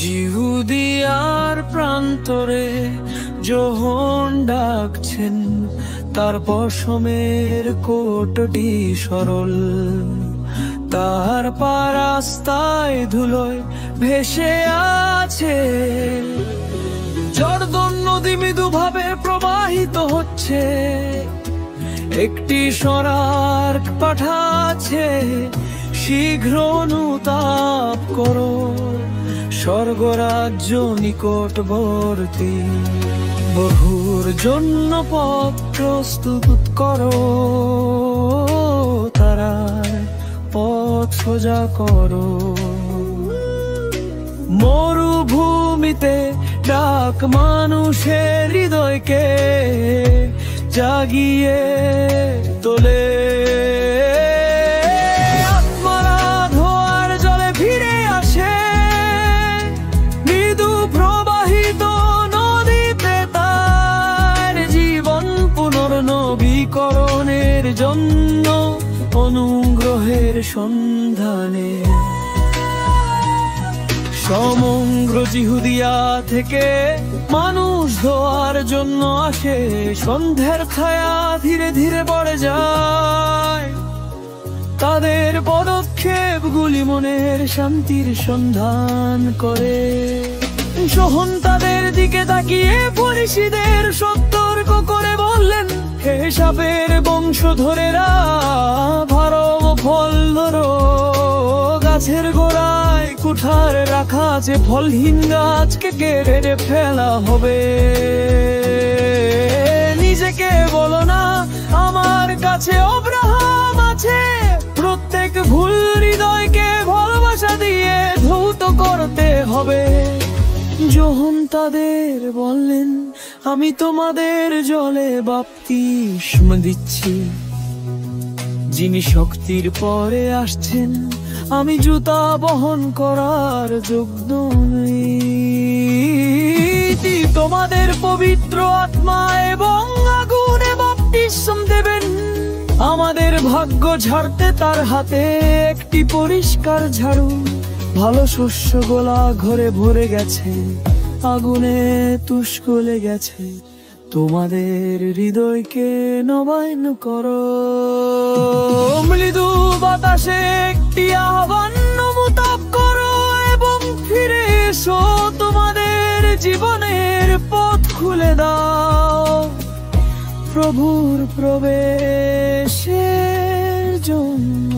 জিহুদিয়ার প্রান্তরে যোহন ডাকছেন, তার পশমের কোটটি সরল, তার পা রাস্তায় ধুলোয় ভেসে আছে। জর্দন নদী মৃদুভাবে প্রবাহিত হচ্ছে, একটি সরার্ক পাঠাচ্ছে, শীঘ্র অনুতাপ করো, স্বর্গরাজ্য নিকটবর্তী। বহুর জন্য পথ প্রস্তুত করো, তারার পথ সোজা করো। মরুভূমিতে ডাক মানুষের হৃদয়কে জাগিয়ে তোলে। আত্মারা ধোয়ার জলে ফিরে আসে, মৃদু প্রবাহিত নদীতে তার জীবন পুনর্নবীকরণের জন্য অনুগ্রহের সন্ধানে। সমগ্র জিহুদিয়া থেকে মানুষ ধোয়ার জন্য আসে, সন্ধ্যার ছায়া ধীরে ধীরে পড়ে যায়, তাদের পদক্ষেপগুলি মনের শান্তির সন্ধান করে। সোহন তাদের দিকে তাকিয়ে ফরিসীদের সতর্ক করে বললেন, হে সাপের বংশধরেরা, ভারম ফল ধরো, গাছের গোড়ায় কুঠার রাখা আছে, ফলহীন গাছকে কেড়ে ফেলা হবে। নিজেকে বলো না আমার কাছে অব্রাহাম আছে, প্রত্যেক ভুল হৃদয়কে ভালোবাসা দিয়ে ধৌত করতে হবে। যোহন তাদের বললেন, আমি তোমাদের জলে বাপ্তিস্মা দিচ্ছি, যিনি শক্তির পরে আসছেন, আমি জুতা বহন করার যোগ্য নই। তোমাদের পবিত্র আত্মা এবং আগুনে বাপ্তিস্ম দেবেন। আমাদের ভাগ্য ঝাড়তে তার হাতে একটি পরিষ্কার ঝাড়ু, ভালো শস্য গোলা ঘরে ভরে গেছে, আগুনে তুষ্কলে গেছে। তোমাদের হৃদয়কে নবায়ন করো। মৃদু বাতাসে একটি আহ্বান অনুতাপ করো এবং ফিরে এসো, তোমাদের জীবনের পথ খুলে দাও প্রভুর প্রবেশের জন্য।